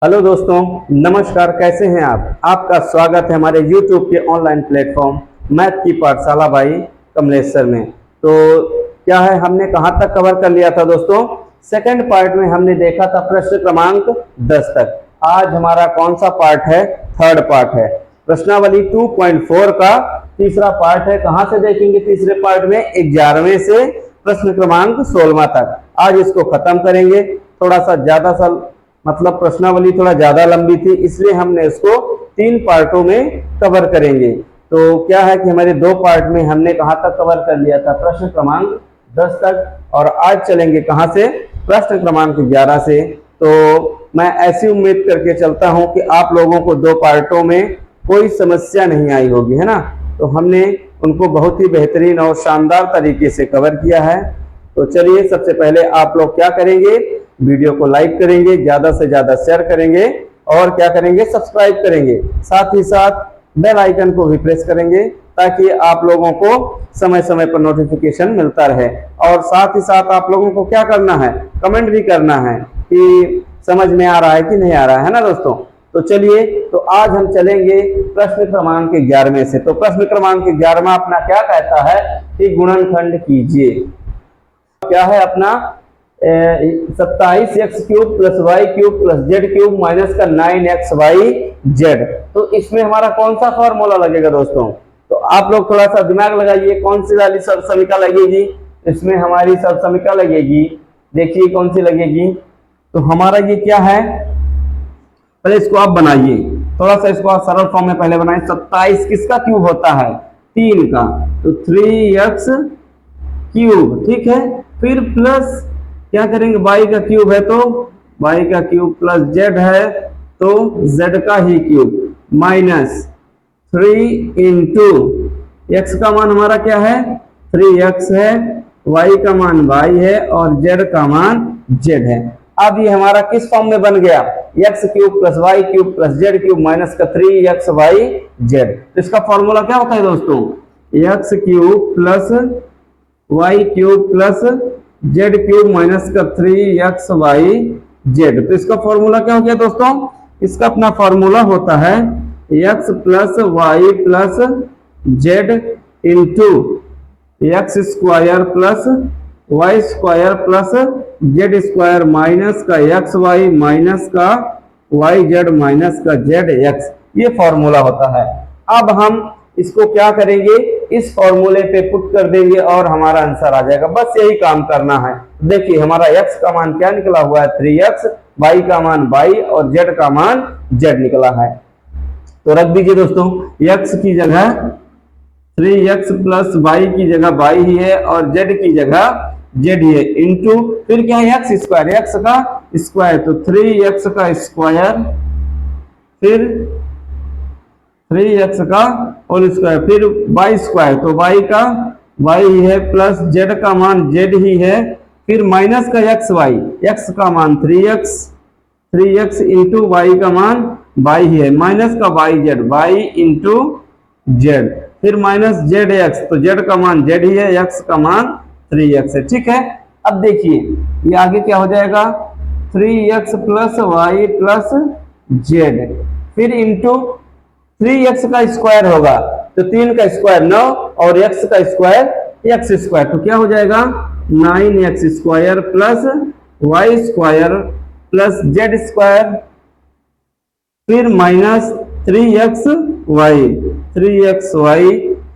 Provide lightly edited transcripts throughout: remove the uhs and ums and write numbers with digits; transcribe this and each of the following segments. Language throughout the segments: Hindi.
हेलो दोस्तों, नमस्कार। कैसे हैं आप? आपका स्वागत है हमारे YouTube के ऑनलाइन प्लेटफॉर्म मैथ की पाठशाला भाई कमलेश्वर में। तो क्या है, हमने कहाँ तक कवर कर लिया था दोस्तों? सेकंड पार्ट में हमने देखा था प्रश्न क्रमांक 10 तक। आज हमारा कौन सा पार्ट है? थर्ड पार्ट है। प्रश्नावली 2.4 का तीसरा पार्ट है। कहाँ से देखेंगे तीसरे पार्ट में? 11वें से प्रश्न क्रमांक 16वां तक। आज इसको खत्म करेंगे। थोड़ा सा ज्यादा सा मतलब प्रश्नावली थोड़ा ज्यादा लंबी थी, इसलिए हमने इसको 3 पार्टों में कवर करेंगे। तो क्या है कि हमारे 2 पार्ट में हमने कहाँ तक कवर कर लिया था? प्रश्न क्रमांक 10 तक। और आज चलेंगे कहाँ से? प्रश्न क्रमांक 11 से। तो मैं ऐसी उम्मीद करके चलता हूँ कि आप लोगों को 2 पार्टों में कोई समस्या नहीं आई होगी, है ना। तो हमने उनको बहुत ही बेहतरीन और शानदार तरीके से कवर किया है। तो चलिए, सबसे पहले आप लोग क्या करेंगे? वीडियो को लाइक करेंगे, ज्यादा से ज्यादा शेयर करेंगे और क्या करेंगे? सब्सक्राइब करेंगे। साथ ही साथ बेल आइकन को भी प्रेस करेंगे ताकि आप लोगों को समय समय पर नोटिफिकेशन मिलता रहे। और साथ ही साथ आप लोगों को क्या करना है? कमेंट भी करना है कि समझ में आ रहा है कि नहीं आ रहा है ना दोस्तों। तो चलिए, तो आज हम चलेंगे प्रश्न क्रमांक 11वें से। तो प्रश्न क्रमांक 11वां अपना क्या कहता है कि गुणनखंड कीजिए। क्या है अपना? 27x³ + y³ + z³ माइनस का 9xyz। तो इसमें हमारा कौन सा फॉर्मूला लगेगा दोस्तों? तो आप लोग थोड़ा सा दिमाग लगाइए, कौन सी वाली सर्वसमीका लगेगी? इसमें हमारी सर्वसमीका लगेगी, देखिए कौन सी लगेगी। तो हमारा ये क्या है, पहले इसको आप बनाइए, थोड़ा सा इसको आप सरल फॉर्म में पहले बनाए। 27 किसका क्यूब होता है? 3 का, तो 3x³, ठीक है। फिर प्लस क्या करेंगे? y का क्यूब है तो y का क्यूब प्लस z है तो z का ही क्यूब माइनस 3 इंटू x का मान हमारा क्या है? 3x है, y का मान y है और z का मान z है। अब ये हमारा किस फॉर्म में बन गया? x³ + y³ + z³ माइनस का 3xyz। तो इसका फॉर्मूला क्या होता है दोस्तों? x³ + y³ + z³ माइनस का 3xyz। तो इसका फॉर्मूला क्या हो गया दोस्तों? इसका अपना फॉर्मूला होता है x + y + z into x² + y² + z² minus का xy माइनस का yz माइनस का zx। ये फॉर्मूला होता है। अब हम इसको क्या करेंगे? इस फॉर्मूले पे पुट कर देंगे और हमारा आंसर आ जाएगा। बस यही काम करना है। देखिए हमारा x का मान क्या निकला हुआ है? 3x, y का मान y और z का मान z निकला है। तो रख दीजिए दोस्तों, x की जगह 3x + y की जगह y ही है और z की जगह z ही है, इंटू फिर क्या है? x² x का स्क्वायर, तो 3x का स्क्वायर फिर 3x का होल स्क्वायर फिर y², तो y का y ही है प्लस z का मान z ही है, फिर माइनस का xy, x का मान 3x इंटू y का मान y ही है, माइनस का yz y इंटू z, फिर माइनस zx, तो z का मान z ही है, x का मान 3x है। ठीक है। अब देखिए ये आगे क्या हो जाएगा? 3x + y + z फिर इंटू 3x का स्क्वायर होगा तो 3 का स्क्वायर 9 और x का स्क्वायर x², तो क्या हो जाएगा? 9x² + y² + z² फिर माइनस 3xy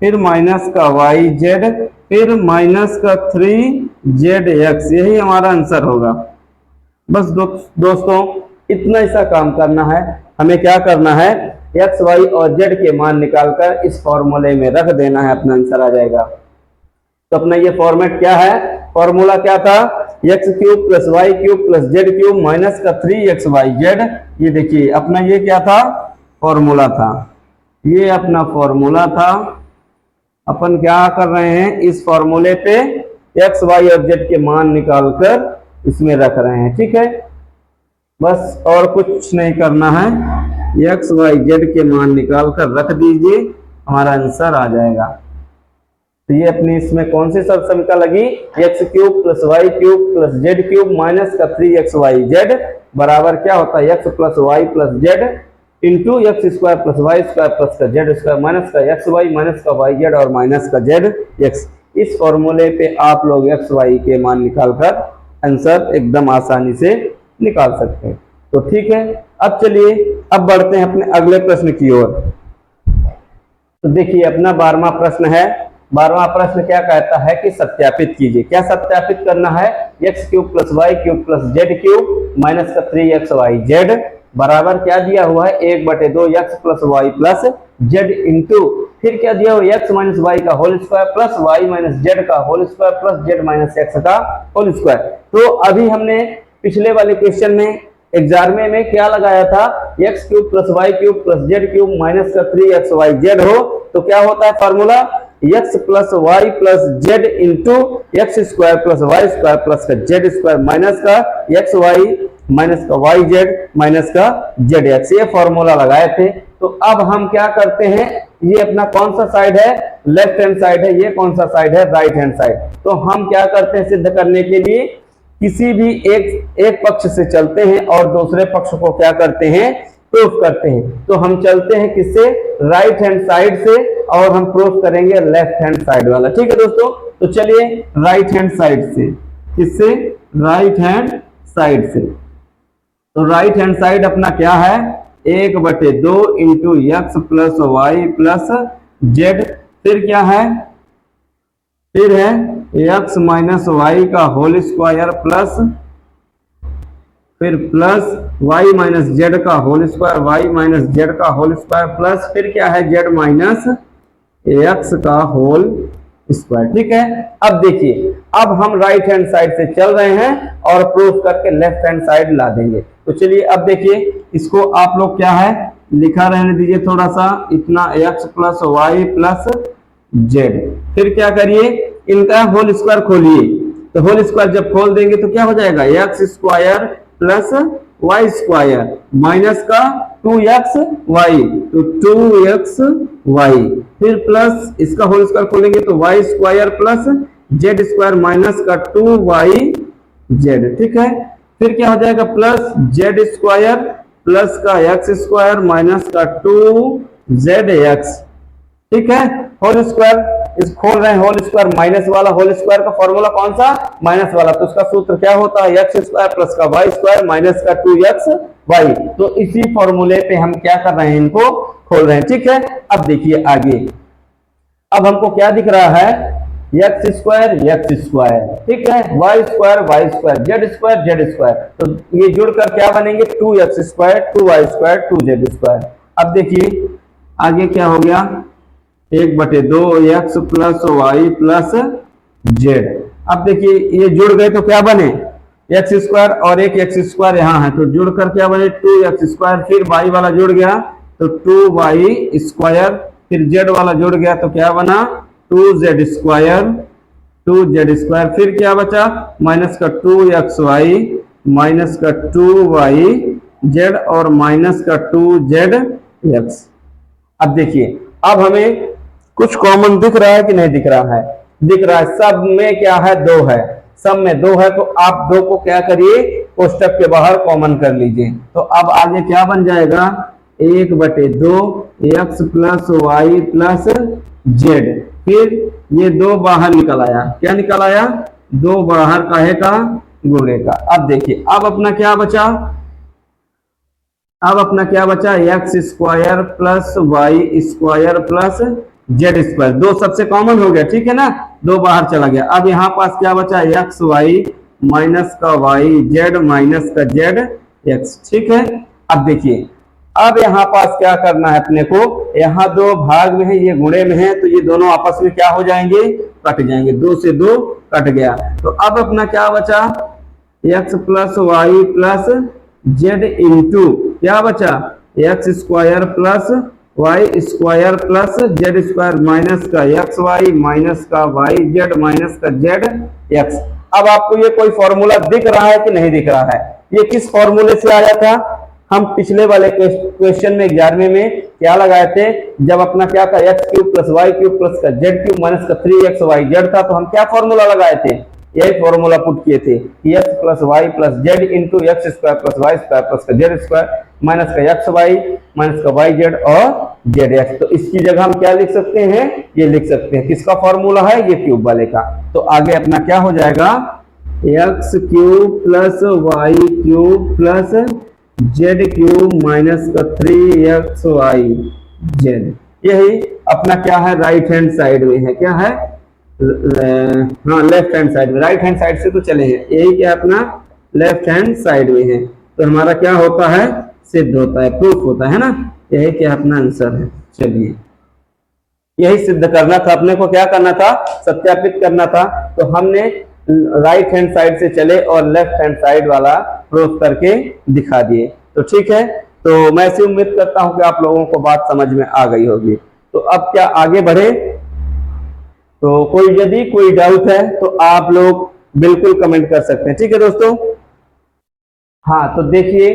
फिर माइनस का yz फिर माइनस का 3zx। यही हमारा आंसर होगा। बस दोस्तों इतना ऐसा काम करना है। हमें क्या करना है? x, y और z के मान निकालकर इस फॉर्मूले में रख देना है, अपना आंसर आ जाएगा। तो अपना ये फॉर्मेट क्या है? फॉर्मूला क्या था? x³ + y³ + z³ माइनस का 3xyz। ये देखिए अपना ये क्या था? फॉर्मूला था। ये अपना फॉर्मूला था। अपन क्या कर रहे हैं? इस फॉर्मूले पे x, y और z के मान निकालकर इसमें रख रहे हैं। ठीक है, बस और कुछ नहीं करना है। x, y, z के मान निकाल कर रख दीजिए, हमारा आंसर आ जाएगा। तो ये अपनी इसमें कौन सी सर्वसमीका लगी? x³ + y³ + z³ माइनस का 3xyz। बराबर क्या होता है, x plus y plus z into x square plus y square plus का जेड स्क्वायर माइनस का एक्स वाई माइनस का वाई जेड और माइनस का जेड एक्स। इस फॉर्मूले पे आप लोग एक्स वाई के मान निकालकर आंसर एकदम आसानी से निकाल सकते हैं। तो ठीक है, अब चलिए अब बढ़ते हैं अपने अगले प्रश्न की ओर। तो देखिए अपना 12वां प्रश्न है। 12वां प्रश्न क्या कहता है कि सत्यापित कीजिए। क्या सत्यापित करना है, x cube plus y cube plus z cube minus का 3x वाई जेड बराबर क्या दिया हुआ है, 1/2 x plus y plus z into फिर क्या दिया हुआ, एक्स माइनस वाई का whole square plus y minus z का whole square plus z minus x का होल स्क्वायर। तो अभी हमने पिछले वाले क्वेश्चन में 11वें में क्या लगाया था, x cube plus y cube plus z cube minus का 3x वाई जेड हो तो क्या होता है formula, x plus y plus z into x square plus y square plus का जेड स्क्वायर माइनस का एक्स वाई माइनस का वाई जेड माइनस का जेड एक्स, ये फॉर्मूला लगाए थे। तो अब हम क्या करते हैं, ये अपना कौन सा साइड है, लेफ्ट हैंड साइड है, ये कौन सा साइड है, राइट हैंड साइड। तो हम क्या करते हैं, सिद्ध करने के लिए किसी भी एक पक्ष से चलते हैं और दूसरे पक्ष को क्या करते हैं, प्रूफ करते हैं। तो हम चलते हैं किससे, राइट हैंड साइड से और हम प्रूफ करेंगे लेफ्ट हैंड साइड वाला। ठीक है दोस्तों, तो चलिए राइट हैंड साइड से, किससे, राइट हैंड साइड से। तो राइट हैंड साइड अपना क्या है, 1/2 into x plus y plus z, फिर क्या है, फिर है एक्स माइनस वाई का होल स्क्वायर प्लस फिर प्लस वाई माइनस जेड का whole square, y minus z का होल स्क्वायर प्लस फिर क्या है, जेड माइनस एक्स का होल स्क्वायर। ठीक है, अब देखिए अब हम राइट हैंड साइड से चल रहे हैं और प्रूफ करके लेफ्ट हैंड साइड ला देंगे। तो चलिए अब देखिए इसको आप लोग क्या है, लिखा रहने दीजिए थोड़ा सा, इतना x plus y plus z, फिर क्या करिए, इनका होल स्क्वायर खोलिए। तो होल स्क्वायर जब खोल देंगे तो क्या हो जाएगा, x square plus y square minus का 2x वाई, तो 2x वाई, फिर प्लस इसका होल स्क्वायर खोलेंगे तो y square plus z square minus का 2y जेड। ठीक है, फिर क्या हो जाएगा, प्लस जेड स्क्वायर प्लस का एक्स स्क्वायर माइनस का 2zx। ठीक है, होल स्क्वायर इस खोल रहे हैं, होल स्क्वायर माइनस वाला, होल स्क्वायर का फॉर्मूला कौन सा, माइनस वाला, तो उसका सूत्र क्या होता है, एक्स स्क्वायर प्लस का वाई स्क्वायर माइनस का 2x वाई। तो इसी फॉर्मूले पे हम क्या कर रहे हैं, इनको खोल रहे हैं। ठीक है, अब देखिए आगे, अब हमको क्या दिख रहा है, एक्स स्क्वायर, ठीक है, वाई स्क्वायर, जेड स्क्वायर, तो ये जुड़कर क्या बनेंगे, 2x square 2y square 2z square. अब देखिए आगे क्या हो गया, 1/2 x plus y plus z. अब देखिए ये जुड़ गए तो क्या बने, एक्स स्क्वायर और एक एक्स स्क्वायर यहाँ है तो जुड़कर क्या बने, 2x स्क्वायर, फिर वाई वाला जुड़ गया तो 2y स्क्वायर, फिर जेड वाला जुड़ गया तो क्या बना, 2z स्क्वायर, फिर क्या बचा, माइनस का 2xy माइनस का 2yz और माइनस का 2zx। अब देखिए अब हमें कुछ कॉमन दिख रहा है कि नहीं दिख रहा है, दिख रहा है, सब में क्या है, 2 है, सब में 2 है, तो आप 2 को क्या करिए, कोष्टक के बाहर कॉमन कर लीजिए। तो अब आगे क्या बन जाएगा, 1/2 x plus y plus z, फिर ये 2 बाहर निकल आया, क्या निकल आया, 2 बाहर काहे का, गुणे का। अब देखिए अब अपना क्या बचा, x square plus y square plus z square, 2 सबसे कॉमन हो गया, ठीक है ना, 2 बाहर चला गया। अब यहाँ पास क्या बचा, एक्स वाई माइनस का वाई जेड माइनस का जेड एक्स। ठीक है, अब देखिए अब यहाँ पास क्या करना है अपने को, यहाँ 2 भाग में है, ये गुणे में है, तो ये दोनों आपस में क्या हो जाएंगे, कट जाएंगे, 2 से 2 कट गया। तो अब अपना क्या बचा, x plus y plus z into क्या बचा, x square plus y square plus z square minus का एक्स वाई माइनस का वाई जेड माइनस का जेड एक्स। अब आपको ये कोई फॉर्मूला दिख रहा है कि नहीं दिख रहा है, ये किस फॉर्मूले से आया था, हम पिछले वाले क्वेश्चन में 11वें में क्या लगाए थे, जब अपना क्या था, x cube plus y cube plus का जेड क्यूब माइनस का 3x वाई जेड था, तो हम क्या फॉर्मूला लगाए थे, यही फॉर्मूला पुट किए थे कि x plus y plus z into x square plus y square plus का जेड स्क्वायर माइनस का एक्स वाई माइनस का वाई जेड और जेड एक्स। तो इसकी जगह हम क्या लिख सकते हैं, ये लिख सकते हैं, किसका फॉर्मूला है, ये क्यूब वाले का। तो आगे अपना क्या हो जाएगा, x cube plus y cube plus z cube minus का 3xy जेड। यही अपना क्या है, राइट हैंड साइड में है, क्या है, हाँ लेफ्ट हैंड साइड में, राइट हैंड साइड से तो चले हैं, यही क्या अपना लेफ्ट हैंड साइड में है। तो हमारा क्या होता है, सिद्ध होता है, प्रूफ होता है ना, यही क्या अपना आंसर है। चलिए यही सिद्ध करना था अपने को, क्या करना था, सत्यापित करना था। तो हमने राइट हैंड साइड से चले और लेफ्ट हैंड साइड वाला प्रूफ करके दिखा दिए। तो ठीक है, तो मैं ऐसी उम्मीद करता हूं कि आप लोगों को बात समझ में आ गई होगी। तो अब क्या आगे बढ़े, तो कोई यदि कोई डाउट है तो आप लोग बिल्कुल कमेंट कर सकते हैं, ठीक है दोस्तों। हाँ तो देखिए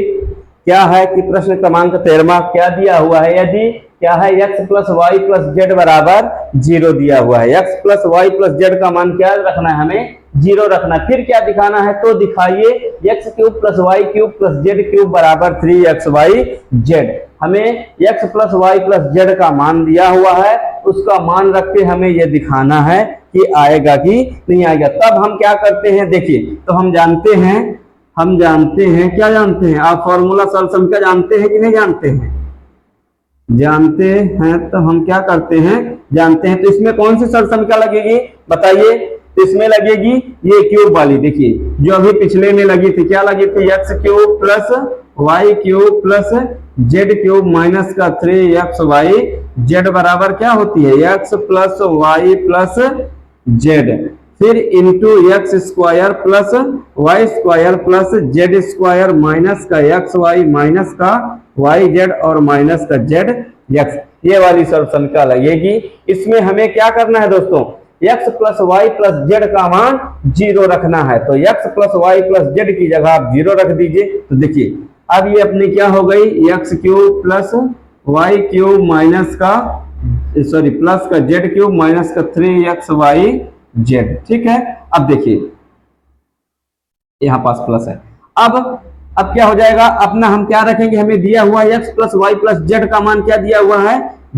क्या है कि प्रश्न क्रमांक 13 क्या दिया हुआ है, यदि क्या है x plus y plus z बराबर 0 दिया हुआ है। x plus y plus z का मान क्या रखना है, हमें 0 रखना है। फिर क्या दिखाना है, तो दिखाइए x cube plus y cube plus z cube बराबर 3xy जेड। हमें x plus y plus z का मान दिया हुआ है, उसका मान रख के हमें यह दिखाना है कि आएगा कि नहीं आएगा। तब हम क्या करते हैं, देखिए तो हम जानते हैं क्या जानते हैं, आप फॉर्मूला सॉल्यूशन का जानते हैं कि नहीं जानते हैं, जानते हैं। तो हम क्या करते हैं, जानते हैं। तो इसमें कौन सी सॉल्यूशन क्या लगेगी बताइए, तो इसमें लगेगी ये क्यूब वाली। देखिए जो अभी पिछले में लगी थी, क्या लगी थी, x cube plus y cube plus z cube minus का 3xy जेड बराबर क्या होती है, x plus y plus z, फिर into x square plus y square plus z square minus का एक्स वाई माइनस का वाई जेड और माइनस का जेड एक्स। ये वाली सॉल्यूशन क्या लगेगी। इसमें हमें क्या करना है दोस्तों, x plus y plus z का मान 0 रखना है। तो x plus y plus z की जगह आप 0 रख दीजिए। तो देखिए अब ये अपनी क्या हो गई, x cube plus y cube minus का प्लस का जेड क्यूब माइनस का 3xy जेड। ठीक है, अब देखिए यहां पास प्लस है। अब क्या हो जाएगा, अपना हम क्या रखेंगे, हमें दिया हुआ है x plus y plus z का मान क्या दिया हुआ है,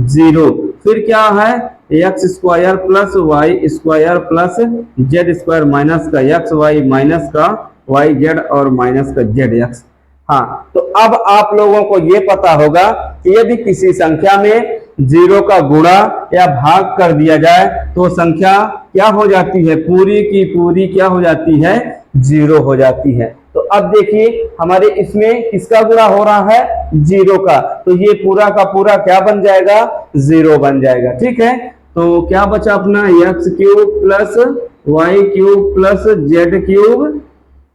0। फिर क्या है, x square plus y square plus z square minus का एक्स वाई माइनस का वाई जेड और माइनस का जेड एक्स। हाँ तो अब आप लोगों को ये पता होगा कि यदि किसी संख्या में 0 का गुणा या भाग कर दिया जाए तो संख्या क्या हो जाती है, पूरी की पूरी क्या हो जाती है, 0 हो जाती है। तो अब देखिए हमारे इसमें किसका गुणा हो रहा है, 0 का, तो ये पूरा का पूरा क्या बन जाएगा, 0 बन जाएगा। ठीक है, तो क्या बचा अपना, x cube plus y cube plus z cube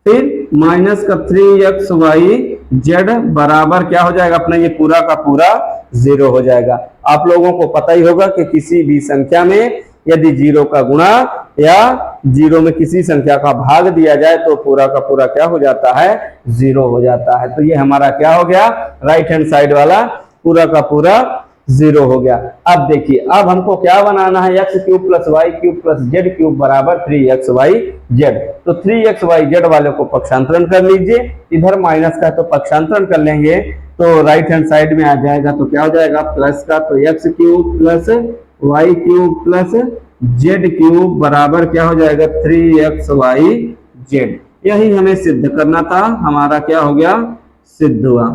फिर माइनस का 3xy जेड बराबर क्या हो जाएगा अपना, ये पूरा का पूरा 0 हो जाएगा। आप लोगों को पता ही होगा कि किसी भी संख्या में यदि 0 का गुणा या 0 में किसी संख्या का भाग दिया जाए तो पूरा का पूरा क्या हो जाता है, 0 हो जाता है। तो ये हमारा क्या हो गया, राइट हैंड साइड वाला पूरा का पूरा 0 हो गया। अब देखिए अब हमको क्या बनाना है, x cube plus y cube plus z cube बराबर 3xy जेड। तो 3xy जेड वाले को पक्षांतरण कर लीजिए, इधर माइनस का तो पक्षांतरण कर लेंगे तो राइट हैंड साइड में आ जाएगा। तो क्या हो जाएगा, प्लस का, तो x cube plus y cube plus z cube बराबर क्या हो जाएगा, 3xy जेड। यही हमें सिद्ध करना था, हमारा क्या हो गया, सिद्ध हुआ।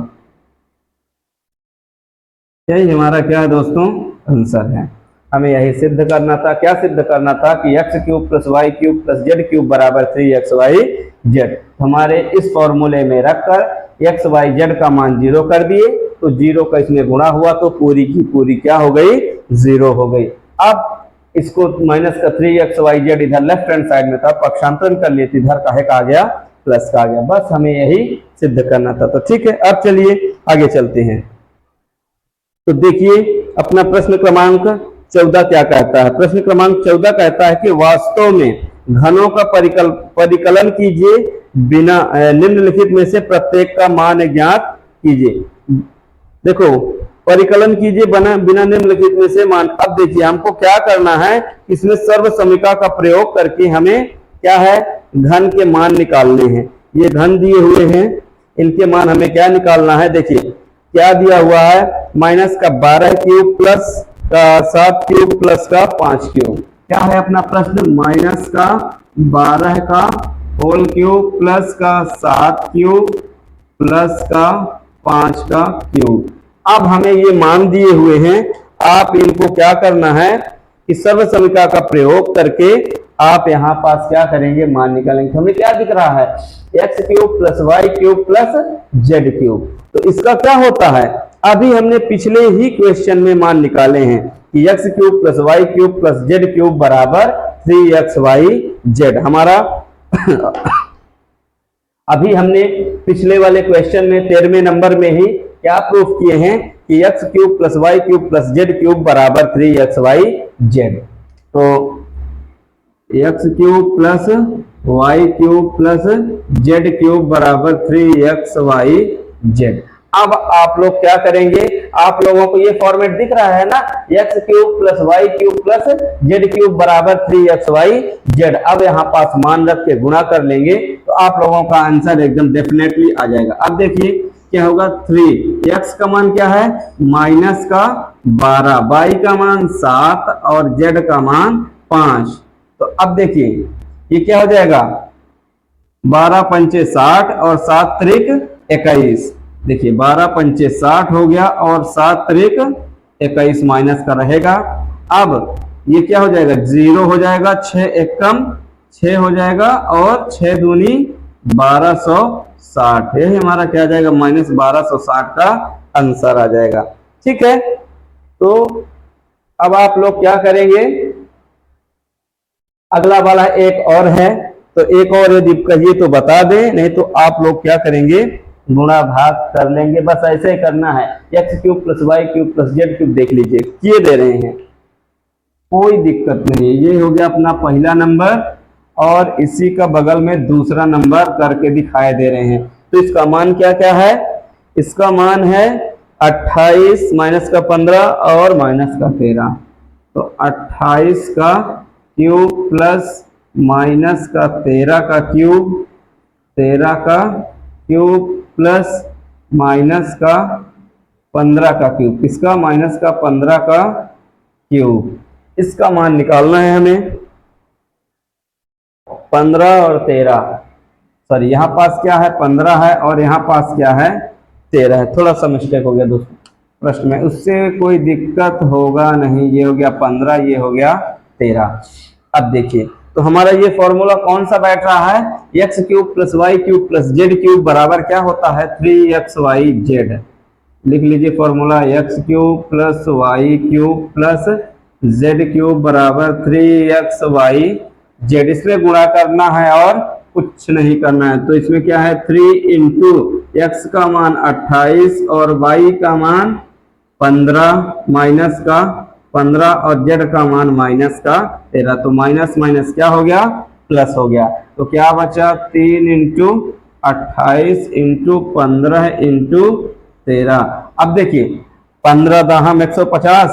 यही हमारा क्या है दोस्तों, आंसर है। हमें यही सिद्ध करना था, क्या सिद्ध करना था कि x cube plus y cube plus z cube बराबर 3xy जेड। हमारे इस फॉर्मूले में रखकर एक्स वाई जेड का मान 0 कर दिए, तो 0 का इसमें गुणा हुआ तो पूरी की पूरी क्या हो गई, 0 हो गई। अब इसको माइनस का 3xy जेड इधर लेफ्ट हैंड साइड में था, पक्षांतरण कर लिए, इधर का है का आ गया, प्लस का आ गया। बस हमें यही सिद्ध करना था। तो ठीक है, अब चलिए आगे चलते हैं। तो देखिए अपना प्रश्न क्रमांक 14 क्या कहता है। प्रश्न क्रमांक 14 कहता है कि वास्तव में घनों का परिकलन कीजिए, बिना निम्नलिखित में से प्रत्येक का मान ज्ञात कीजिए। देखो परिकलन कीजिए बिना निम्नलिखित में से मान। अब देखिए हमको क्या करना है, इसमें सर्व समीका का प्रयोग करके हमें क्या है, घन के मान निकालने हैं। ये घन दिए हुए हैं, इनके मान हमें क्या निकालना है। देखिए क्या दिया हुआ है, माइनस का 12 क्यूब प्लस का 7 क्यूब प्लस का 5 क्यूब। क्या है अपना प्रश्न, माइनस का 12 का होल क्यूब प्लस का 7 क्यूब प्लस का 5 का क्यूब। अब हमें ये मान दिए हुए हैं, आप इनको क्या करना है कि सर्वसमीकरण का प्रयोग करके आप यहाँ पास क्या करेंगे, मान निकालेंगे। हमें क्या दिख रहा है, x cube plus y cube plus z cube. तो इसका क्या होता है, अभी हमने पिछले ही क्वेश्चन में मान निकाले हैं कि x cube plus y cube plus z cube बराबर 3xyz हमारा अभी हमने पिछले वाले क्वेश्चन में 13वें नंबर में ही क्या प्रूफ किए हैं कि x cube plus y cube plus z cube बराबर 3xyz। तो x cube plus y cube plus z cube बराबर 3xyz। अब आप लोग क्या करेंगे, आप लोगों को ये फॉर्मेट दिख रहा है ना, x cube plus y cube plus z cube बराबर 3xyz। अब यहाँ पास मान रख के गुणा कर लेंगे तो आप लोगों का आंसर एकदम डेफिनेटली आ जाएगा। अब देखिए क्या होगा, 3x का मान क्या है, माइनस का 12, वाई का मान 7 और जेड का मान 5। तो अब देखिए ये क्या हो जाएगा, 12 पंचे 60 और 7 त्रिक 21। देखिए 12 पंचे 60 हो गया और 7 त्रिक 21 माइनस का रहेगा। अब ये क्या हो जाएगा, 0 हो जाएगा, 6 एक कम 6 हो जाएगा और 6 दूनी 1260। यही हमारा क्या आ जाएगा, माइनस 1260 का आंसर आ जाएगा। ठीक है, तो अब आप लोग क्या करेंगे, अगला वाला एक और है, तो एक और यदि कहिए तो बता दें, नहीं तो आप लोग क्या करेंगे, गुणा भाग कर लेंगे। बस ऐसे ही करना है, x cube plus y cube plus z cube देख लीजिए किए दे रहे हैं, कोई दिक्कत नहीं है। ये हो गया अपना पहला नंबर और इसी का बगल में दूसरा नंबर करके दिखाई दे रहे हैं। तो इसका मान क्या क्या है, इसका मान है 28 माइनस का 15 और माइनस का 13। तो 28 का क्यूब प्लस माइनस का 13 का क्यूब, 13 का क्यूब प्लस माइनस का 15 का क्यूब, इसका माइनस का 15 का क्यूब। इसका मान निकालना है हमें, 15 और 13, सॉरी यहाँ पास क्या है 15 है और यहाँ पास क्या है 13 है। थोड़ा सा मिस्टेक हो गया दोस्तों प्रश्न में, उससे कोई दिक्कत होगा नहीं। ये हो गया 15, ये हो गया 13। अब देखिए तो हमारा ये फॉर्मूला कौन सा बैठ रहा है, x cube plus y cube plus z cube बराबर क्या होता है, 3xyz। लिख लीजिए formula, x cube plus y cube plus z cube बराबर 3xyz। इसमें गुणा करना है और कुछ नहीं करना है। तो इसमें क्या है, 3 इंटू एक्स का मान 28 और वाई का मान 15 माइनस का 15 और जेड का मान माइनस का 13। तो माइनस माइनस क्या हो गया, प्लस हो गया। तो क्या बचा, 3 इंटू 28 इंटू 15 इंटू 13। अब देखिए 15 दहम 150,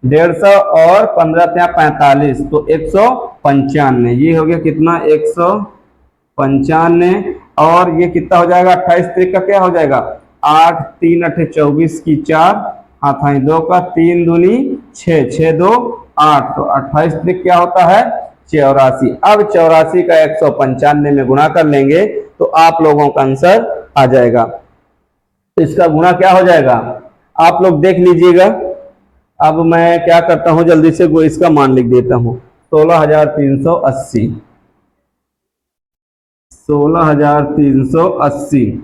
150 और 15 त्या 45, तो 195। ये हो गया कितना, 195। और ये कितना हो जाएगा, 28 तरीक का क्या हो जाएगा, 8 3 8 24 की 4 हाथ 2 का 3 दूनी 6 6 2 8। तो 28 तरीक क्या होता है, 84। अब 84 का 195 में गुणा कर लेंगे तो आप लोगों का आंसर आ जाएगा। तो इसका गुणा क्या हो जाएगा, आप लोग देख लीजिएगा। अब मैं क्या करता हूं, जल्दी से वो इसका मान लिख देता हूं, 16,380, 16,380।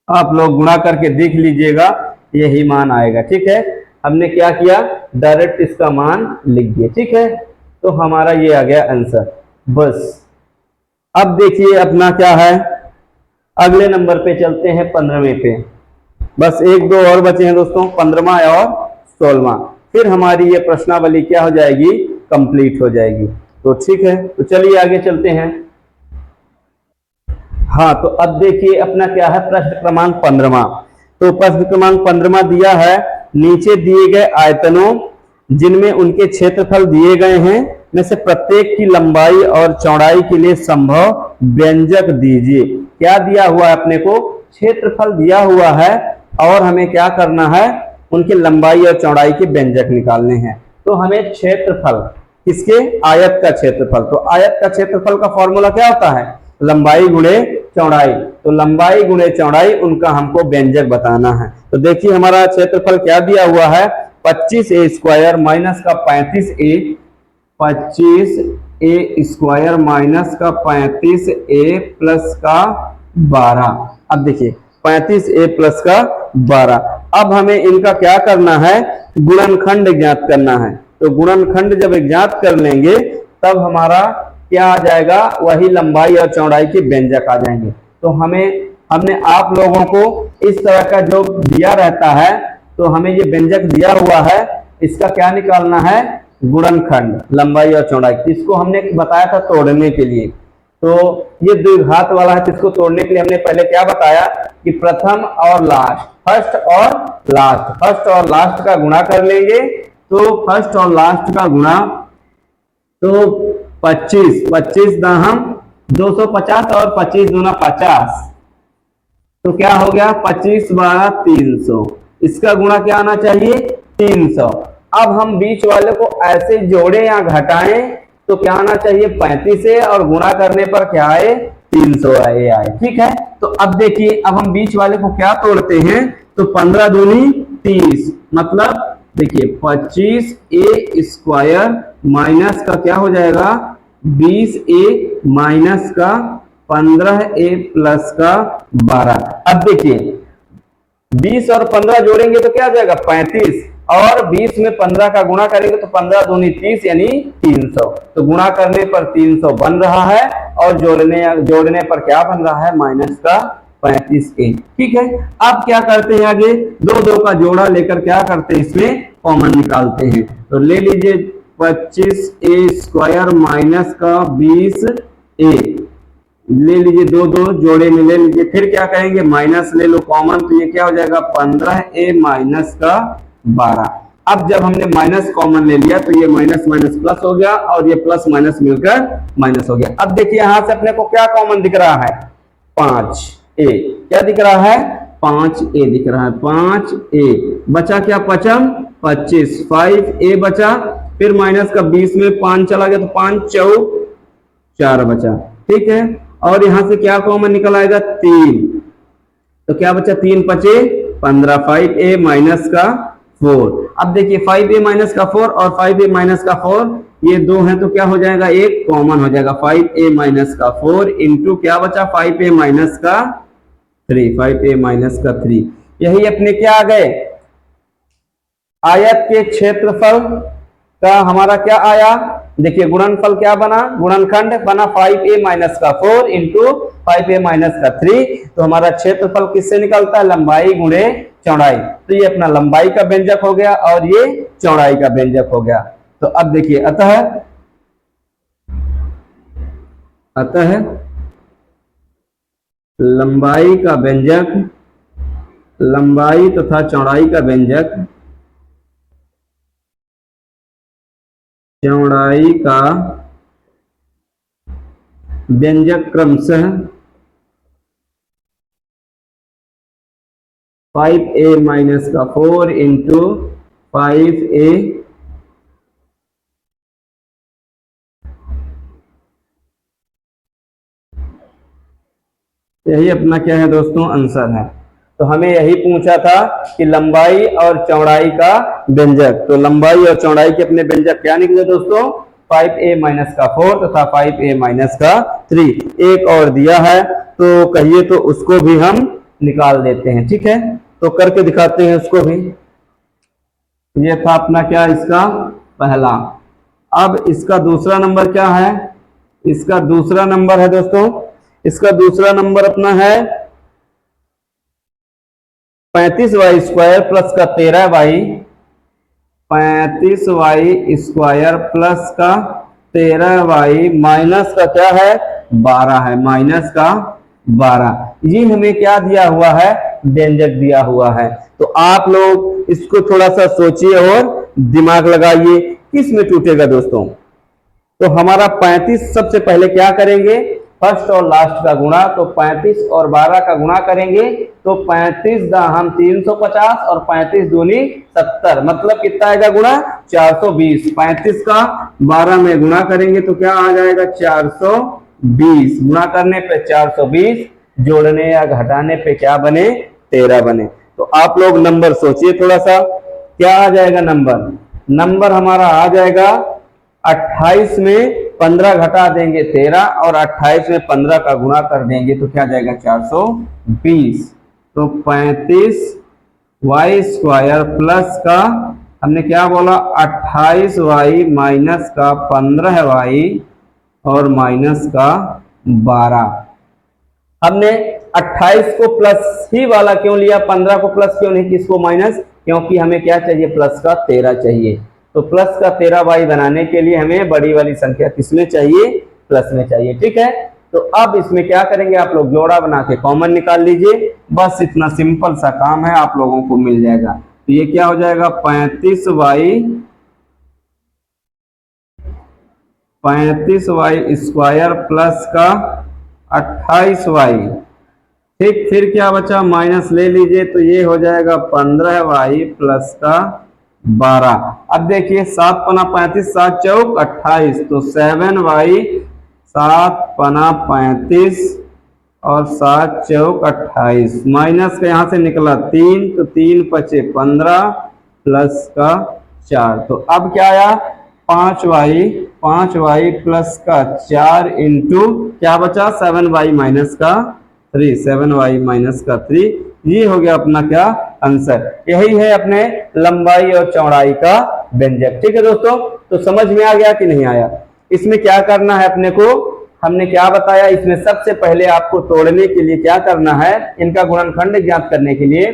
आप लोग गुणा करके देख लीजिएगा, यही मान आएगा। ठीक है, हमने क्या किया, डायरेक्ट इसका मान लिख दिया। ठीक है, तो हमारा ये आ गया आंसर। बस अब देखिए अपना क्या है, अगले नंबर पे चलते हैं, 15वें पे। बस 1 2 और बचे हैं दोस्तों, 15वां और 16वां। फिर हमारी ये प्रश्नावली क्या हो जाएगी, कंप्लीट हो जाएगी। तो ठीक है, तो चलिए आगे चलते हैं। हाँ, तो अब देखिए अपना क्या है, प्रश्न क्रमांक 15वां। तो प्रश्न क्रमांक 15वां दिया है, नीचे दिए गए आयतनों जिनमें उनके क्षेत्रफल दिए गए हैं में से प्रत्येक की लंबाई और चौड़ाई के लिए संभव व्यंजक दीजिए। क्या दिया हुआ है अपने को? क्षेत्रफल दिया हुआ है और हमें क्या करना है? उनकी लंबाई और चौड़ाई के व्यंजक निकालने हैं। तो हमें क्षेत्रफल किसके? आयत का क्षेत्रफल। तो आयत का क्षेत्रफल का फॉर्मूला क्या होता है? लंबाई गुणे चौड़ाई। तो लंबाई गुणे चौड़ाई, उनका हमको व्यंजक बताना है। तो देखिए हमारा क्षेत्रफल क्या दिया हुआ है? 25a स्क्वायर माइनस का 35a, 25a स्क्वायर माइनस का 35a प्लस का 12। अब देखिए 35a प्लस का 12। अब हमें इनका क्या करना है? गुणनखंड ज्ञात करना है। तो गुणनखंड जब ज्ञात कर लेंगे तब हमारा क्या आ जाएगा? वही लंबाई और चौड़ाई के व्यंजक आ जाएंगे। तो हमने आप लोगों को इस तरह का जो दिया रहता है, तो हमें ये व्यंजक दिया हुआ है, इसका क्या निकालना है? गुणनखंड, लंबाई और चौड़ाई। इसको हमने बताया था तोड़ने के लिए। तो ये द्विघात वाला है, इसको तोड़ने के लिए हमने पहले क्या बताया कि प्रथम और लास्ट, फर्स्ट और लास्ट का गुणा कर लेंगे। तो फर्स्ट और लास्ट का गुणा, तो 25 दाहम 250 और 25 दूना 50, तो क्या हो गया? 25 12 300। इसका गुणा क्या आना चाहिए? 300। अब हम बीच वाले को ऐसे जोड़े या घटाएं तो क्या आना चाहिए? 35 है, और गुणा करने पर क्या आए? 300 आए। ठीक है। तो अब देखिए, अब हम बीच वाले को क्या तोड़ते हैं? तो 15 दूनी 30, मतलब देखिए 25a स्क्वायर माइनस का क्या हो जाएगा? 20a माइनस का 15a प्लस का 12। अब देखिए 20 और 15 जोड़ेंगे तो क्या आ जाएगा? 35, और 20 में 15 का गुणा करेंगे तो 15 दूनी 30 यानी 300। तो गुणा करने पर 300 बन रहा है, और जोड़ने पर क्या बन रहा है? माइनस का 35a। ठीक है। अब क्या करते हैं आगे? दो का जोड़ा लेकर क्या करते हैं? इसमें कॉमन निकालते हैं। तो ले लीजिए 25a स्क्वायर माइनस का 20a, ले लीजिए दो जोड़े में ले लीजिए। फिर क्या कहेंगे? माइनस ले लो कॉमन, तो ये क्या हो जाएगा? 15a माइनस का 12। अब जब हमने माइनस कॉमन ले लिया तो ये माइनस माइनस प्लस हो गया, और ये प्लस माइनस मिलकर माइनस हो गया। अब देखिए यहां से अपने को क्या कॉमन दिख रहा है? 5a। क्या दिख रहा है? 5a दिख रहा है। 5a बचा क्या? पचम 25, 5a बचा। फिर माइनस का 20 में 5 चला गया, तो 5 चौक 4 बचा। ठीक है। और यहां से क्या कॉमन निकल आएगा? 3। तो क्या बचा? 3 5 15, 5a माइनस का 4। अब देखिए 5a माइनस का 4 और 5a माइनस का 4, ये दो हैं तो क्या हो जाएगा? एक कॉमन हो जाएगा। 5a माइनस का 4 इंटू क्या बचा? 5a माइनस का 3, 5a माइनस का 3। यही अपने क्या आ गए? आयत के क्षेत्रफल का हमारा क्या आया? देखिए गुणनफल क्या बना? गुणनखंड बना 5a माइनस का 4 इंटू 5a माइनस का 3। तो हमारा क्षेत्रफल किससे निकलता है? लंबाई गुणे चौड़ाई। तो ये अपना लंबाई का व्यंजक हो गया और ये चौड़ाई का व्यंजक हो गया। तो अब देखिए अतः लंबाई का व्यंजक, लंबाई तथा चौड़ाई का व्यंजक, चौड़ाई का व्यंजक क्रमशः 5a माइनस का 4 इंटू 5a यही अपना क्या है दोस्तों? आंसर है। तो हमें यही पूछा था कि लंबाई और चौड़ाई का व्यंजक। तो लंबाई और चौड़ाई के अपने व्यंजक क्या निकले दोस्तों? 5a माइनस का 4 तथा 5a माइनस का 3। एक और दिया है, तो कहिए तो उसको भी हम निकाल देते हैं। ठीक है, तो करके दिखाते हैं उसको भी। ये था अपना क्या? इसका पहला। अब इसका दूसरा नंबर क्या है? इसका दूसरा नंबर है दोस्तों, इसका दूसरा नंबर अपना है 35y स्क्वायर प्लस का 13y, 35y स्क्वायर प्लस का 13y माइनस का क्या है? 12 है, माइनस का 12। ये हमें क्या दिया हुआ है? व्यंजक दिया हुआ है। तो आप लोग इसको थोड़ा सा सोचिए और दिमाग लगाइए, किस में टूटेगा दोस्तों? तो हमारा 35 सबसे पहले क्या करेंगे, फर्स्ट और लास्ट का गुणा, तो 35 और 12 का गुणा करेंगे तो 35 दाहम 350 और 35 दूनी 70, मतलब कितना आएगा गुणा 420। 35 का 12 में गुणा करेंगे तो क्या आ जाएगा 420, गुणा करने पे 420, जोड़ने या घटाने पे क्या बने 13 बने। तो आप लोग नंबर सोचिए थोड़ा सा, क्या आ जाएगा नंबर, नंबर हमारा आ जाएगा 28 में 15 घटा देंगे 13 और 28 में 15 का गुणा कर देंगे तो क्या जाएगा 420। तो 35y स्क्वायर प्लस का हमने क्या बोला 28y माइनस का 15y और माइनस का 12। हमने 28 को प्लस ही वाला क्यों लिया, 15 को प्लस क्यों नहीं, किसको माइनस, क्योंकि हमें क्या चाहिए प्लस का 13 चाहिए। तो प्लस का 13y बनाने के लिए हमें बड़ी वाली संख्या किसमें चाहिए, प्लस में चाहिए। ठीक है, तो अब इसमें क्या करेंगे, आप लोग जोड़ा बना के कॉमन निकाल लीजिए, बस इतना सिंपल सा काम है, आप लोगों को मिल जाएगा। तो ये क्या हो जाएगा 35y स्क्वायर प्लस का 28y, ठीक, फिर क्या बचा माइनस ले लीजिए तो ये हो जाएगा 15y प्लस का 12। अब देखिए 7 पना 35, 7 चौक 28, तो 7y 7 पना 35 और 7 चौक 28, माइनस का यहाँ से निकला 3, तो 3 पचे 15 प्लस का 4, तो अब क्या आया 5y प्लस का 4 इंटू क्या बचा 7y माइनस का 3, 7y माइनस का 3, ये हो गया अपना क्या आंसर। यही है अपने लंबाई और चौड़ाई का व्यंजक। ठीक है दोस्तों, तो समझ में आ गया कि नहीं आया। इसमें क्या करना है अपने को, हमने क्या बताया, इसमें सबसे पहले आपको तोड़ने के लिए क्या करना है, इनका गुणनखंड ज्ञात करने के लिए।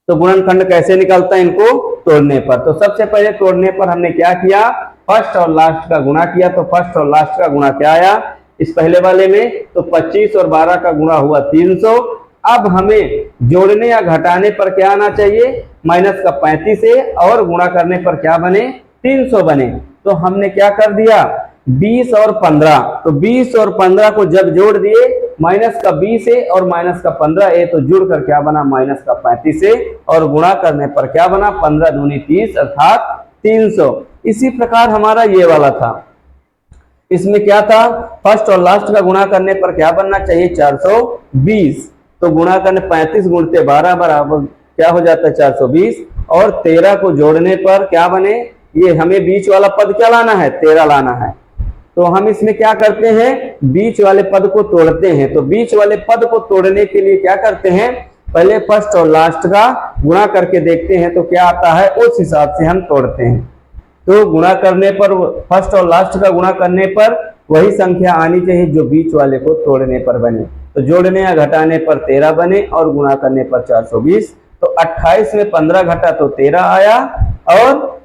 तो गुणनखंड कैसे निकलता है इनको तोड़ने पर, तो सबसे पहले तोड़ने पर हमने क्या किया, फर्स्ट और लास्ट का गुणा किया। तो फर्स्ट और लास्ट का गुणा क्या आया इस पहले वाले में, तो 25 और 12 का गुणा हुआ 300। अब हमें जोड़ने या घटाने पर क्या आना चाहिए, माइनस का 35 है और गुणा करने पर क्या बने 300 बने। तो हमने क्या कर दिया 20 और 15, तो 20 और 15 को जब जोड़ दिए, माइनस का 20 है और माइनस का 15 है, तो जुड़कर क्या बना माइनस का 35 है और गुणा करने पर क्या बना 15 दूनी 30 अर्थात 300। इसी प्रकार हमारा ये वाला था, इसमें क्या था फर्स्ट और लास्ट का गुणा करने पर क्या बनना चाहिए 420, तो गुणा करने 35 गुणते 12 बराबर क्या हो जाता है 420, और 13 को जोड़ने पर क्या बने, ये हमें बीच वाला पद क्या लाना है 13 लाना है। तो हम इसमें क्या करते हैं बीच वाले पद को तोड़ते हैं। तो बीच वाले पद को तोड़ने के लिए क्या करते हैं, पहले फर्स्ट और लास्ट का गुणा करके देखते हैं तो क्या आता है, उस हिसाब से हम तोड़ते हैं। तो गुणा करने पर फर्स्ट और लास्ट का गुणा करने पर वही संख्या आनी चाहिए जो बीच वाले को तोड़ने पर बने। तो जोड़ने या घटाने पर 13 बने और गुणा करने पर 420। तो 28 में 15 घटा तो 13 आया, और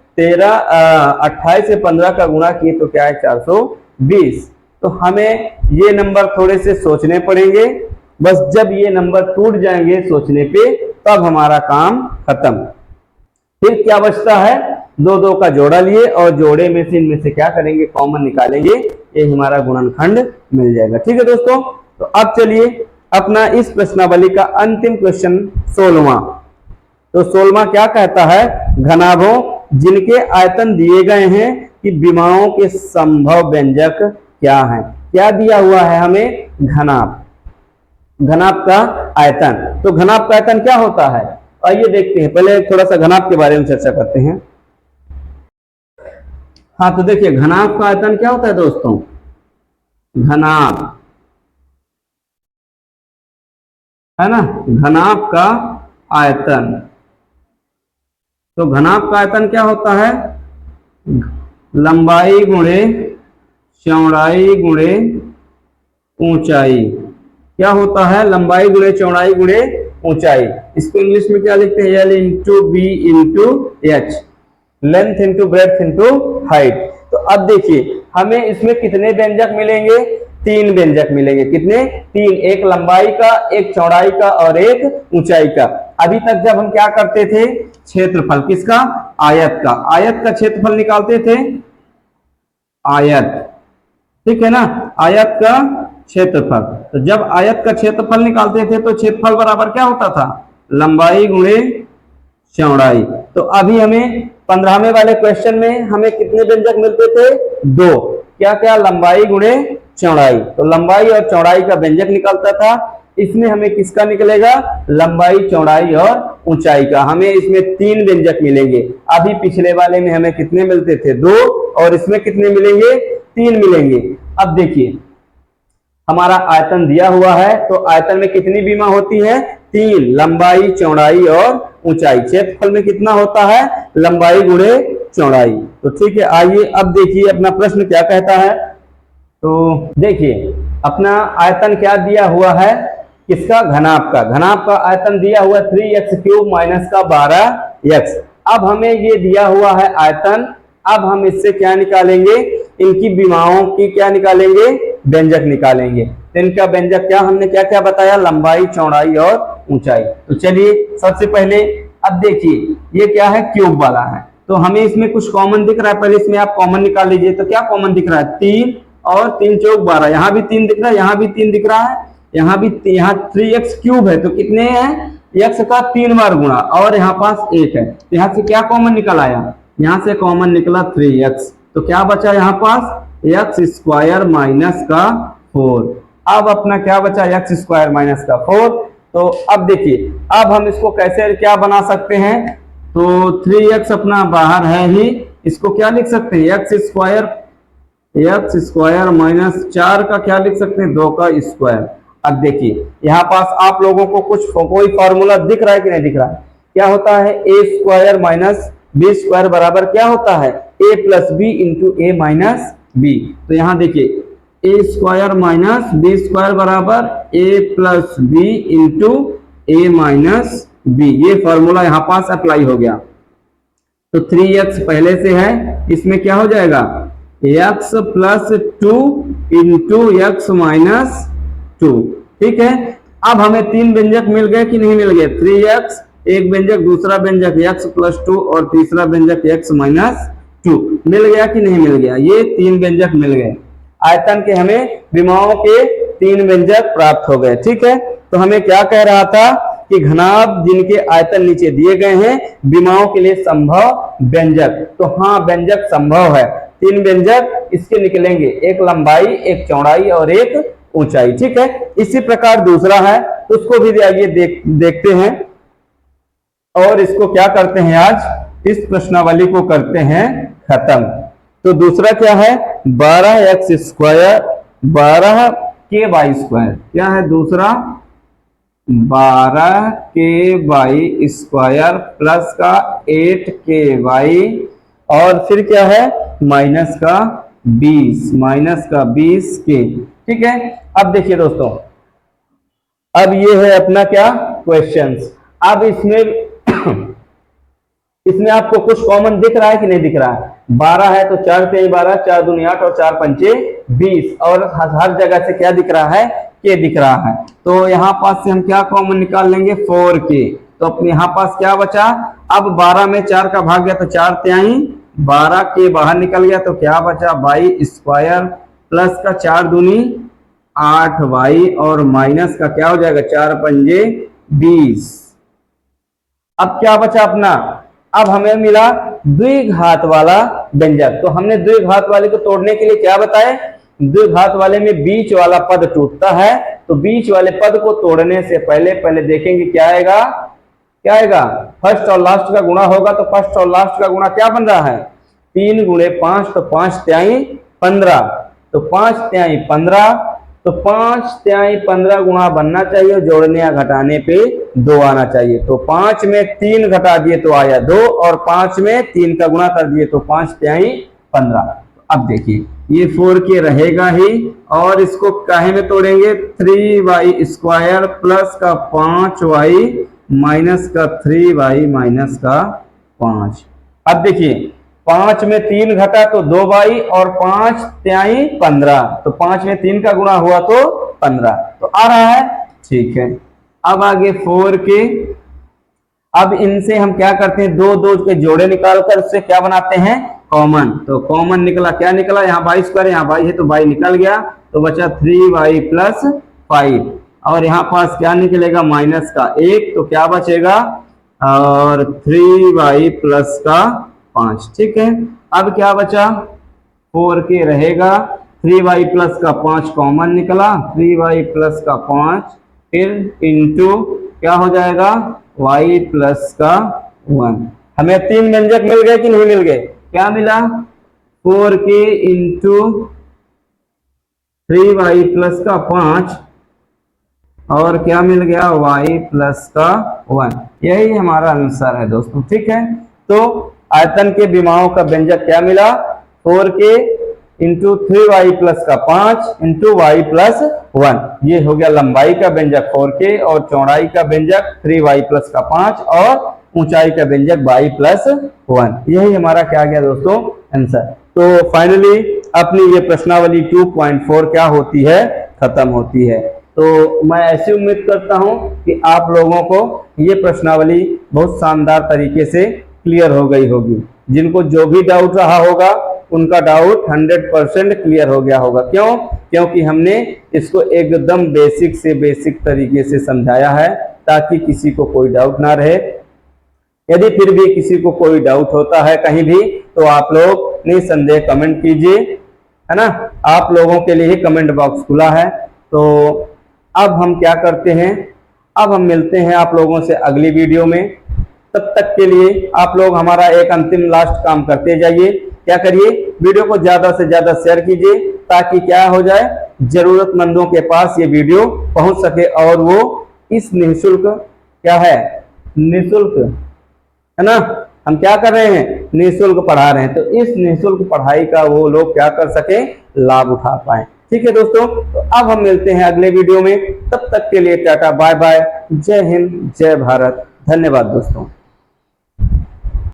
28 से 15 का गुणा किए तो क्या है 420। तो हमें ये नंबर थोड़े से सोचने पड़ेंगे, बस जब ये नंबर टूट जाएंगे सोचने पे तब हमारा काम खत्म। फिर क्या बचता है, दो दो का जोड़ा लिए और जोड़े में से इनमें से क्या करेंगे कॉमन निकालेंगे, ये हमारा गुणनखंड मिल जाएगा। ठीक है दोस्तों, तो अब चलिए अपना इस प्रश्नावली का अंतिम क्वेश्चन 16वां। तो 16वां क्या कहता है, घनाभों जिनके आयतन दिए गए हैं कि विमाओं के संभव व्यंजक क्या हैं। क्या दिया हुआ है हमें, घनाभ, घनाभ का आयतन। तो घनाभ का आयतन क्या होता है, आइए देखते हैं। पहले थोड़ा सा घनाभ के बारे में चर्चा करते हैं। हाँ, तो देखिए घनाभ का आयतन क्या होता है दोस्तों, घनाभ है ना, घनाभ का आयतन। तो घनाभ का आयतन क्या होता है, लंबाई गुणे चौड़ाई गुणे ऊंचाई। क्या होता है, लंबाई गुणे चौड़ाई गुणे ऊंचाई। इसको इंग्लिश में क्या लिखते हैं, L into b into h, length into breadth into height. तो अब देखिए हमें इसमें कितने व्यंजक मिलेंगे, 3 व्यंजक मिलेंगे। कितने, 3, एक लंबाई का, एक चौड़ाई का और एक ऊंचाई का। अभी तक जब हम क्या करते थे, क्षेत्रफल किसका, आयत का, आयत का क्षेत्रफल निकालते थे, आयत, ठीक है ना, आयत का क्षेत्रफल। तो जब आयत का क्षेत्रफल निकालते थे तो क्षेत्रफल बराबर क्या होता था, लंबाई गुणे चौड़ाई। तो अभी हमें 15वें वाले क्वेश्चन में हमें कितने व्यंजक मिलते थे, दो, क्या क्या, लंबाई गुणे चौड़ाई। तो लंबाई और चौड़ाई का व्यंजक निकलता था, इसमें हमें किसका निकलेगा, लंबाई चौड़ाई और ऊंचाई का। हमें इसमें 3 व्यंजक मिलेंगे। अभी पिछले वाले में हमें कितने मिलते थे, 2, और इसमें कितने मिलेंगे, 3 मिलेंगे। अब देखिए हमारा आयतन दिया हुआ है, तो आयतन में कितनी बीमा होती है, 3, लंबाई चौड़ाई और ऊंचाई। क्षेत्रफल में कितना होता है, लंबाई गुणे चौड़ाई। तो ठीक है, आइए अब देखिए अपना प्रश्न क्या कहता है। तो देखिए अपना आयतन क्या दिया हुआ है, किसका, घनाभ का। घनाभ का आयतन दिया हुआ 3x³ माइनस का 12x। अब हमें ये दिया हुआ है आयतन, अब हम इससे क्या निकालेंगे, इनकी विमाओं की क्या निकालेंगे, व्यंजक निकालेंगे। तो इनका व्यंजक क्या, हमने क्या क्या बताया, लंबाई चौड़ाई और ऊंचाई। तो चलिए सबसे पहले अब देखिए ये क्या है, क्यूब वाला है, तो हमें इसमें कुछ कॉमन दिख रहा है, पहले इसमें आप कॉमन निकाल लीजिए। तो क्या कॉमन दिख रहा है, 3 और 3 चौक 12, यहाँ भी 3 दिख रहा है, यहाँ भी 3 दिख रहा है, यहाँ भी, यहाँ 3x³ है, तो कितने हैं, x का 3 बार गुणा, और यहाँ पास 1 है, तो यहाँ से क्या कॉमन निकल आया, यहाँ से कॉमन निकला 3x। तो क्या बचा यहाँ पास, x² माइनस का 4। अब अपना क्या बचा, x² माइनस का 4। तो अब देखिए अब हम इसको कैसे क्या बना सकते हैं, तो 3x अपना बाहर है ही, इसको क्या लिख सकते हैं, x² माइनस 4 का क्या लिख सकते हैं, 2 का स्क्वायर। अब देखिए यहाँ पास आप लोगों को कोई फॉर्मूला दिख रहा है कि नहीं दिख रहा है, क्या होता है, a² माइनस b² बराबर क्या होता है, a plus b into a minus b. तो यहाँ देखिए a² माइनस b² बराबर a plus b into a minus b, ये फॉर्मूला यहाँ पास अप्लाई हो गया। तो 3x पहले से है, इसमें क्या हो जाएगा, x plus 2 into x minus 2, ठीक है। अब हमें 3 व्यंजक मिल गए कि नहीं मिल गए, 3x एक व्यंजक, दूसरा व्यंजक x प्लस 2 और तीसरा व्यंजक x माइनस 2, मिल गया कि नहीं मिल गया, ये 3 व्यंजक मिल गए। आयतन के हमें विमाओं के 3 व्यंजक प्राप्त हो गए, ठीक है। तो हमें क्या कह रहा था कि घनाभ जिनके आयतन नीचे दिए गए हैं, विमाओं के लिए संभव व्यंजक। तो हाँ व्यंजक संभव है, 3 व्यंजक इसके निकलेंगे, एक लंबाई, एक चौड़ाई और एक ऊंचाई, ठीक है। इसी प्रकार दूसरा है, तो उसको भी आइए देखते हैं, और इसको क्या करते हैं, आज इस प्रश्नावली को करते हैं खत्म। तो दूसरा क्या है, 12x², 12k² क्या है दूसरा, 12k² प्लस का 8k² और फिर क्या है, माइनस का 20k, ठीक है। अब देखिए दोस्तों, अब ये है अपना क्या, क्वेश्चंस। अब इसमें आपको कुछ कॉमन दिख रहा है कि नहीं दिख रहा है, 12 है तो 4 3 12, 4 दूनी 8 और 4 पंचे 20, और हर जगह से क्या दिख रहा है, के दिख रहा है। तो यहाँ पास से हम क्या कॉमन निकाल लेंगे, 4k। तो अपने यहाँ पास क्या बचा, अब 12 में 4 का भाग गया तो 4 तिहाई, 12k बाहर निकल गया, तो क्या बचा, y² प्लस का 4 दूनी 8y और माइनस का क्या हो जाएगा, 4 पंजे 20। अब क्या बचा अपना, अब हमें मिला द्विघात वाला व्यंजक। तो हमने द्विघात वाले को तोड़ने के लिए क्या बताए, द्विघात वाले में बीच वाला पद टूटता है, तो बीच वाले पद को तोड़ने से पहले देखेंगे क्या आएगा, क्या आएगा, फर्स्ट और लास्ट का गुणा होगा। तो फर्स्ट और लास्ट का गुणा क्या बन रहा है, 3 गुणे 5, तो 5 तिहाई 15, तो 5 तिहाई 15, तो 5 तिहाई 15 गुणा बनना चाहिए, जोड़ने या घटाने पे 2 आना चाहिए। तो 5 में 3 घटा दिए तो आया 2, और 5 में 3 का गुणा कर दिए तो 5 तिहाई 15। अब देखिए ये 4k रहेगा ही, और इसको काहे में तोड़ेंगे, 3y² प्लस का 5y माइनस का 3y माइनस का 5। अब देखिए 5 में 3 घटा तो 2y और 5 तिहाई 15, तो 5 में 3 का गुणा हुआ तो 15, तो आ रहा है, ठीक है। अब आगे 4k, अब इनसे हम क्या करते हैं, 2 2 के जोड़े निकालकर उससे क्या बनाते हैं, कॉमन, तो कॉमन निकला, क्या निकला, यहाँ वाई स्क्वायर, यहाँ वाई है तो वाई निकल गया, तो बचा 3y प्लस 5, और यहाँ पास क्या निकलेगा, माइनस का 1, तो क्या बचेगा, और 3y प्लस का 5। ठीक है, अब क्या बचा, 4k रहेगा, 3y प्लस का 5 कॉमन निकला, 3y प्लस का 5, फिर इंटू क्या हो जाएगा, y प्लस का 1। हमें 3 व्यंजक मिल गए कि नहीं मिल गए, क्या मिला, 4k इंटू 3y प्लस का 5, और क्या मिल गया, y प्लस का 1। यही हमारा आंसर है दोस्तों। ठीक है, तो आयतन के विमाओं का व्यंजक क्या मिला, 4k इंटू 3y प्लस का 5 इंटू y प्लस 1। ये हो गया लंबाई का व्यंजक 4k, और चौड़ाई का व्यंजक 3y प्लस का 5, और ऊंचाई का व्यंजक y प्लस 1। यही हमारा क्या गया दोस्तों, आंसर। तो फाइनली अपनी ये प्रश्नावली 2.4 क्या होती है, खत्म होती है। तो मैं ऐसी उम्मीद करता हूं कि आप लोगों को ये प्रश्नावली बहुत शानदार तरीके से क्लियर हो गई होगी। जिनको जो भी डाउट रहा होगा उनका डाउट 100% क्लियर हो गया होगा। क्यों? क्योंकि हमने इसको एकदम बेसिक से बेसिक तरीके से समझाया है, ताकि किसी को कोई डाउट ना रहे। यदि फिर भी किसी को कोई डाउट होता है कहीं भी, तो आप लोग निसंदेह कमेंट कीजिए, है ना। आप लोगों के लिए ही कमेंट बॉक्स खुला है। तो अब हम क्या करते हैं, अब हम मिलते हैं आप लोगों से अगली वीडियो में। तब तक के लिए आप लोग हमारा एक अंतिम लास्ट काम करते जाइए। क्या करिए, वीडियो को ज्यादा से ज्यादा शेयर कीजिए, ताकि क्या हो जाए, जरूरतमंदों के पास ये वीडियो पहुंच सके, और वो इस निःशुल्क, क्या है, निःशुल्क, है ना, हम क्या कर रहे हैं, निःशुल्क पढ़ा रहे हैं, तो इस निःशुल्क पढ़ाई का वो लोग क्या कर सके, लाभ उठा पाए। ठीक है दोस्तों, तो अब हम मिलते हैं अगले वीडियो में। तब तक के लिए टाटा बाय बाय, जय हिंद, जय भारत, धन्यवाद दोस्तों।